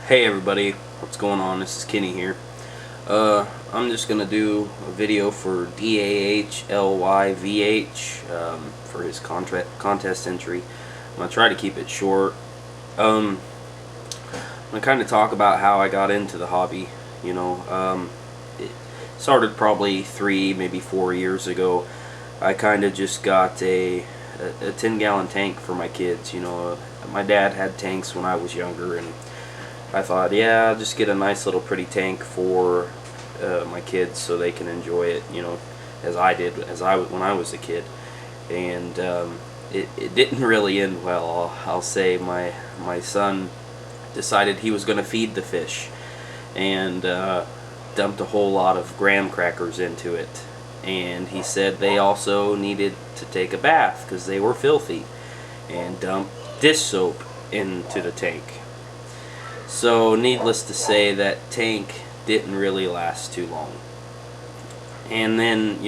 Hey everybody, what's going on? This is Kenny here. I'm just gonna do a video for Dahlyvh for his contest entry. I'm gonna try to keep it short. I'm gonna kind of talk about how I got into the hobby. It started probably 3, maybe 4 years ago. I kind of just got a 10-gallon tank for my kids. My dad had tanks when I was younger, and I thought, yeah, I'll just get a nice little pretty tank for my kids so they can enjoy it, as I did when I was a kid. And it didn't really end well. I'll say my son decided he was going to feed the fish, and dumped a whole lot of graham crackers into it. And he said they also needed to take a bath because they were filthy, and dumped dish soap into the tank. So needless to say, that tank didn't really last too long. And then,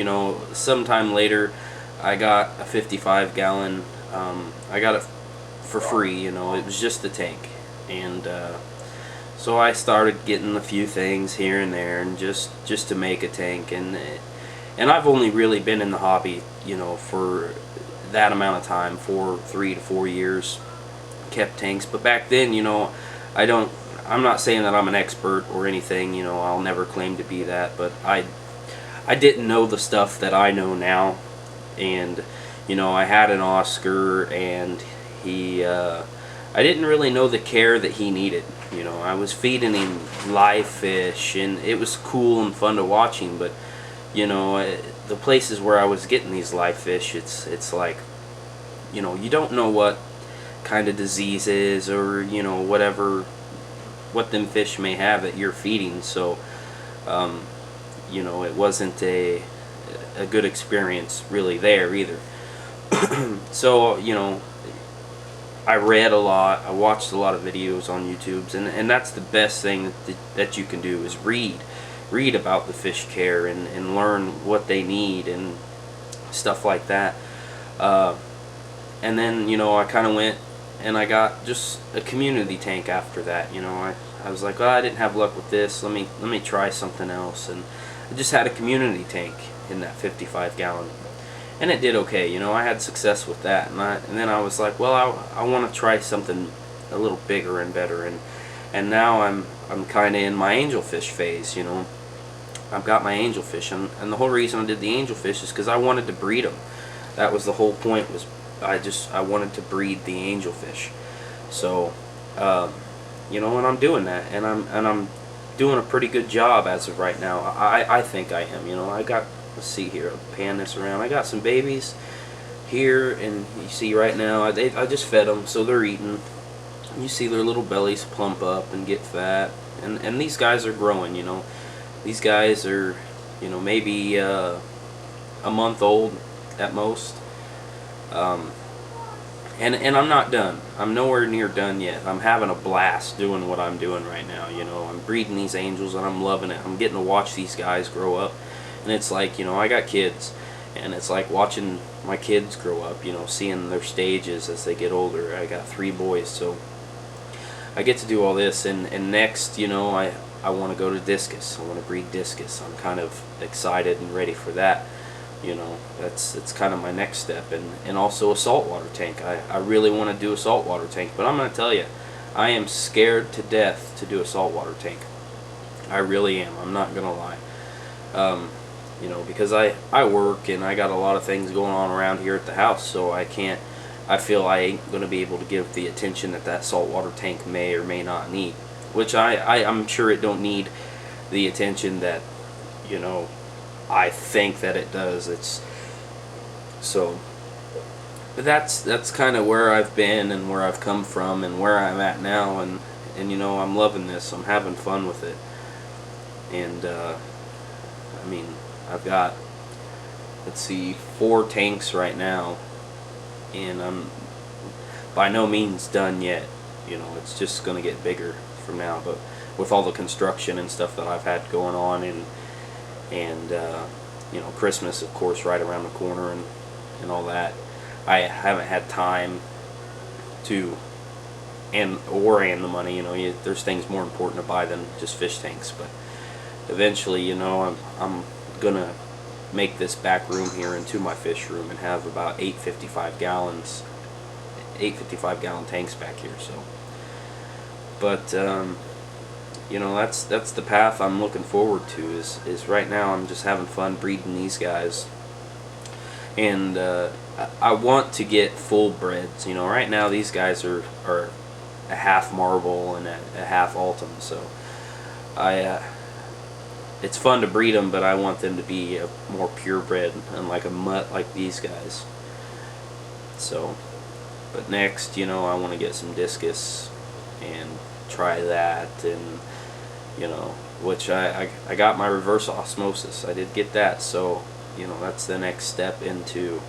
sometime later, I got a 55-gallon. I got it for free. It was just the tank. And so I started getting a few things here and there, and just to make a tank. And I've only really been in the hobby, for that amount of time, 3 to 4 years. Kept tanks, but back then, I'm not saying that I'm an expert or anything, I'll never claim to be that, but I didn't know the stuff that I know now. And I had an Oscar, and I didn't really know the care that he needed. I was feeding him live fish, and it was cool and fun to watch him, but the places where I was getting these live fish, it's like, you don't know what kind of diseases or what them fish may have that you're feeding. So it wasn't a good experience really there either. So I read a lot, I watched a lot of videos on YouTube, and that's the best thing that you can do, is read about the fish care and learn what they need and stuff like that. And then I kind of went and I got just a community tank after that. I was like, oh, I didn't have luck with this. Let me try something else, and I just had a community tank in that 55-gallon, and it did okay. I had success with that, and then I was like, well, I want to try something a little bigger and better, and now I'm kind of in my angelfish phase. I've got my angelfish, and the whole reason I did the angelfish is because I wanted to breed them. That was the whole point. Was I wanted to breed the angelfish. So and I'm doing that, and I'm doing a pretty good job as of right now. I think I am. I got, let's see here, I'll pan this around. I got some babies here, and you see right now I just fed them, so they're eating. You see their little bellies plump up and get fat, and these guys are growing. These guys are maybe a month old at most. And I'm not done. I'm nowhere near done yet. I'm having a blast doing what I'm doing right now. I'm breeding these angels, and I'm loving it. I'm getting to watch these guys grow up, and it's like, I got kids, and it's like watching my kids grow up, seeing their stages as they get older. I got 3 boys, so I get to do all this, and next, I want to go to discus. I want to breed discus. I'm kind of excited and ready for that. That's kind of my next step, and also a saltwater tank. I really want to do a saltwater tank, but I'm going to tell you, I am scared to death to do a saltwater tank. I really am. I'm not going to lie. Because I work, and I got a lot of things going on around here at the house, so I feel I ain't going to be able to give the attention that saltwater tank may or may not need, which I'm sure it don't need the attention that, I think that it does. But that's kind of where I've been and where I've come from and where I'm at now, and I'm loving this. I'm having fun with it, and I've got, let's see, 4 tanks right now, and I'm by no means done yet. It's just gonna get bigger from now, but with all the construction and stuff that I've had going on, and Christmas, of course, right around the corner, and all that, I haven't had time to and the money. You know, there's things more important to buy than just fish tanks. But eventually, you know, I'm gonna make this back room here into my fish room and have about 855 gallon tanks back here. So, but you know, that's the path I'm looking forward to. Is right now I'm just having fun breeding these guys, and I want to get full breds. You know, right now these guys are a half marble and a half Altum, so it's fun to breed them, but I want them to be a more purebred and like a mutt like these guys. So, but next, you know, I want to get some discus and try that, and you know, which I got my reverse osmosis. I did get that, so you know, that's the next step into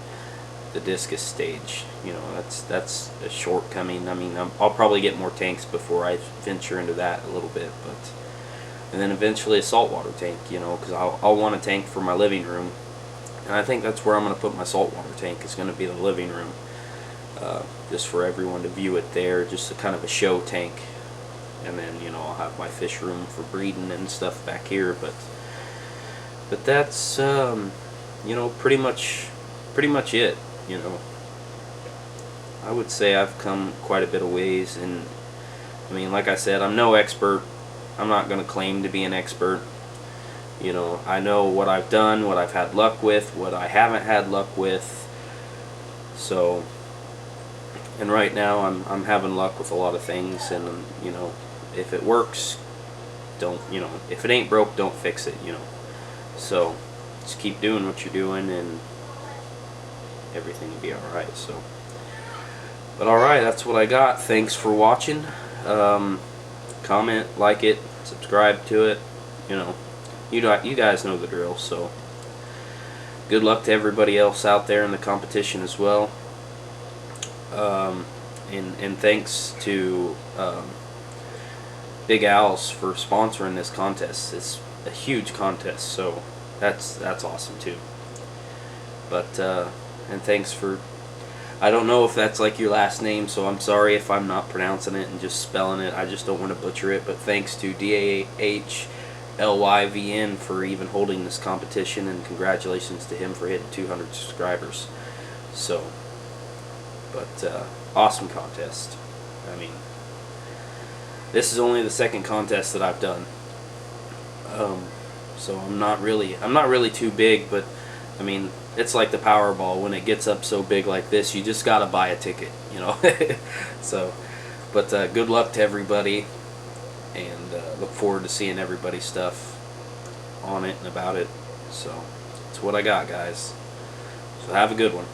the discus stage. You know, that's a shortcoming. I mean, I'll probably get more tanks before I venture into that a little bit, but and then eventually a saltwater tank. You know, because I'll want a tank for my living room, and I think that's where I'm going to put my saltwater tank. Is going to be the living room, just for everyone to view it there, just a kind of a show tank. And then, you know, I'll have my fish room for breeding and stuff back here, but that's you know, pretty much it. You know, I would say I've come quite a bit of ways, and I mean, like I said, I'm no expert. I'm not going to claim to be an expert. You know, I know what I've done, what I've had luck with, what I haven't had luck with. So, and right now I'm having luck with a lot of things, and you know, if it works, you know, if it ain't broke, don't fix it, you know. So just keep doing what you're doing and everything will be alright. So, but alright, that's what I got. Thanks for watching. Comment, like it, subscribe to it. You know, you guys know the drill. So good luck to everybody else out there in the competition as well. And thanks to Big Al's for sponsoring this contest. It's a huge contest, so that's awesome too. But and thanks for, I don't know if that's like your last name, so I'm sorry if I'm not pronouncing it and just spelling it. I just don't want to butcher it. But thanks to Dahlyvn for even holding this competition, and congratulations to him for hitting 200 subscribers. So, but awesome contest. I mean, this is only the second contest that I've done. So I'm not really too big, but I mean, it's like the Powerball. When it gets up so big like this, you just gotta buy a ticket, you know. So, but good luck to everybody, and look forward to seeing everybody's stuff on it and about it. So that's what I got, guys. So have a good one.